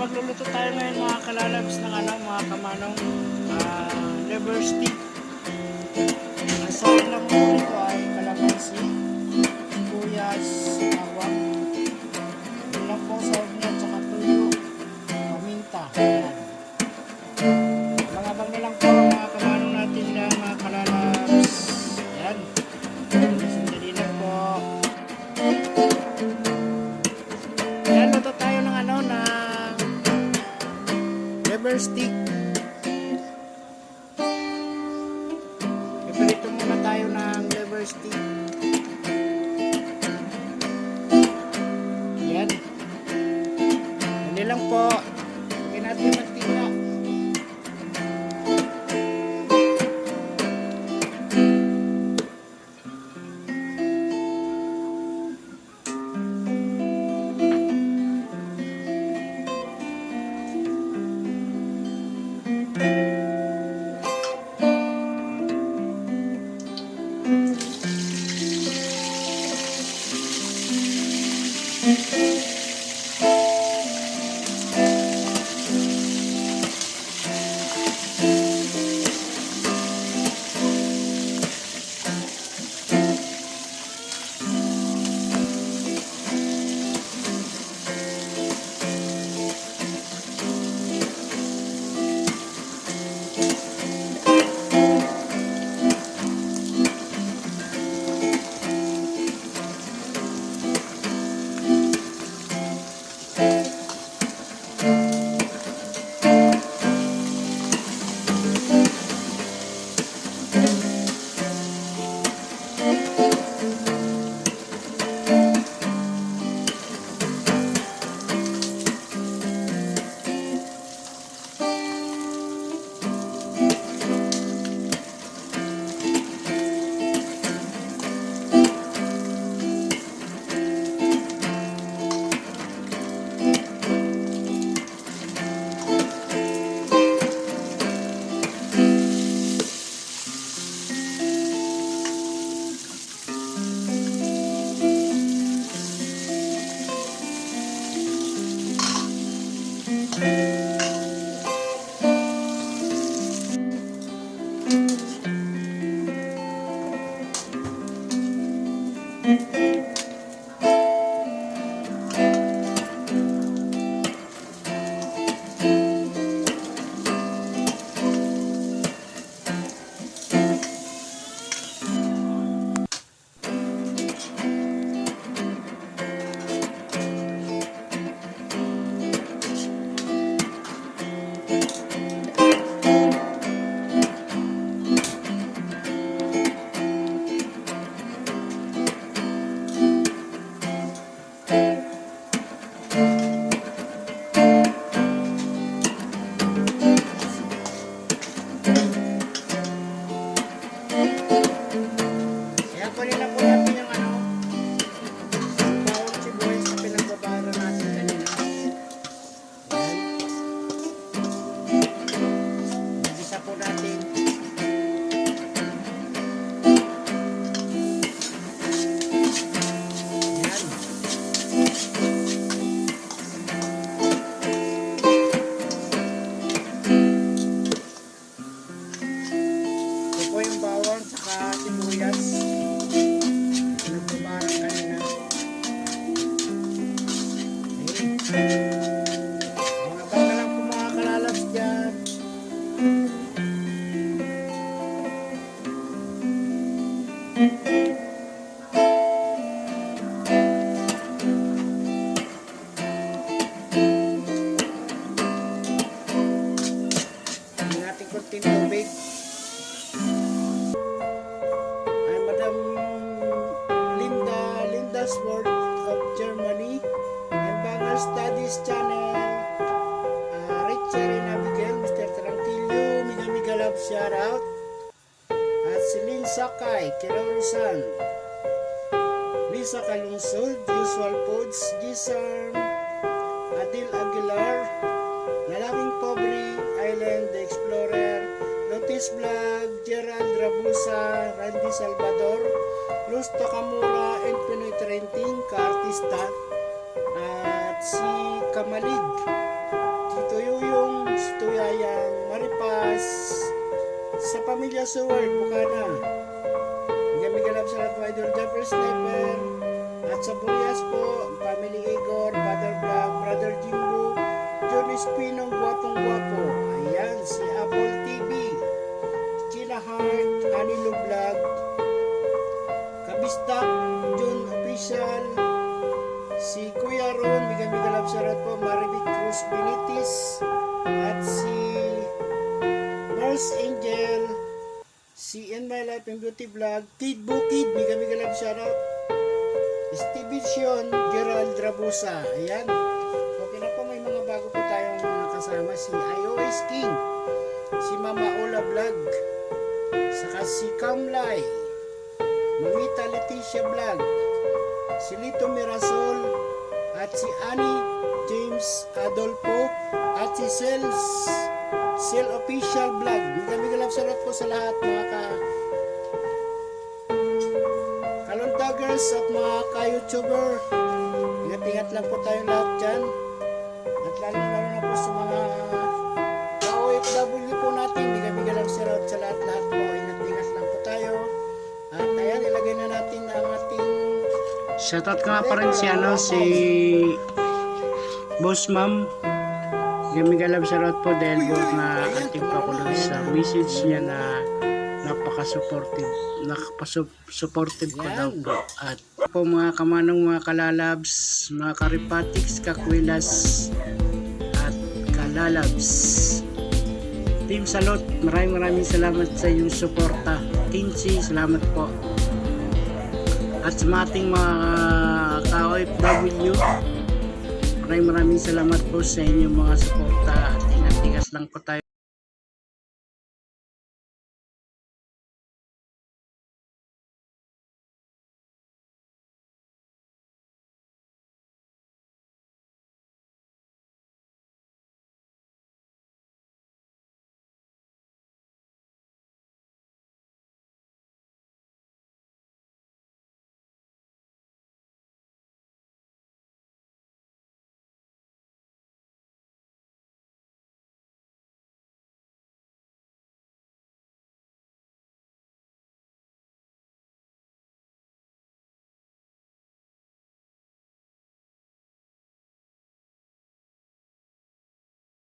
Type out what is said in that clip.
Magluluto tayo ngayon mga kalalabs ng mga kamanong liver stick. Ang sawin lang po ito ay kalamansi, sibuyas, bawang. Yun lang po sawin niya, tsaka tuyo, paminta. Ayan. Mga bang na lang po mga kamanong natin na mga kalalabs. Ayan. Sandali lang po. Ayan, luto tayo ng liver stick. Iprito muna tayo ng liver stick. Ayan. Hindi lang po. Lagyan natin yung mantika. World of Germany and Bagger Studies Channel, Richard and Abigail, Mr. Tranquillo, Miga Love shoutout, at si Lynn Sakay, Kilarusan, Lisa Kalungsod, Usual Foods, Gisarm, Adil Aguilar, Lalaking Pobre, Island The Explorer, Lotus Vlog, Gerald Rabusa, Randy Salvador, Luz Takamura, and Pinoy Trending, ka-artista, at si Kamalig. si Tuyayang Maripas, sa pamilya Seward, Bukana. Migalab sa lahat mga idol Jeffrey Sniper, at sa Burias po, family Igor, Father Vlog, Brother Jimbo, John Espinong, gwapong-gwapo. Ayan, si Apple TV, China Heart, Anilo Vlog, Kabistak, John Official, si Kuya Ron, migalab sa lahat po, Maribik Cruz Benitis, at si Mars Angel, si In My Life and Beauty Vlog, Kid Bukid, migalab sa lahat, Steve Vision, Gerald Rabusa. Ayan. Okay na po, may mga bago po tayong mga kasama. Si iOS King, si Mama Ola Vlog, saka si Kamlay, Mamita Leticia Vlog, si Lito Mirasol, at si Annie James Adolfo, at si Sel Official Vlog. Migalab sa lahat po sa lahat mga kalontaggers at mga ka-YouTuber. Ingat-ingat lang po tayong lahat dyan. At lalo-lalo na po sa mga ka-OFW po natin. Migalab sa lahat po. Ingat-ingat lang po tayo. At ayan, ilagay na natin ang ating shoutout ka nga pa rin si Boss Ma'am. Migalab sa lahat po dahil po na ating pakuloy sa message niya na napaka-supportive ko daw po. At po mga kamanong, mga kalalabs, mga karipatics, kakwilas at kalalabs, Team Salot, maraming salamat sa iyong suporta. Kinchi, salamat po. At sa ating mga ka-OFW, maraming salamat po sa inyong mga suporta. At ingat-ingat lang po tayo.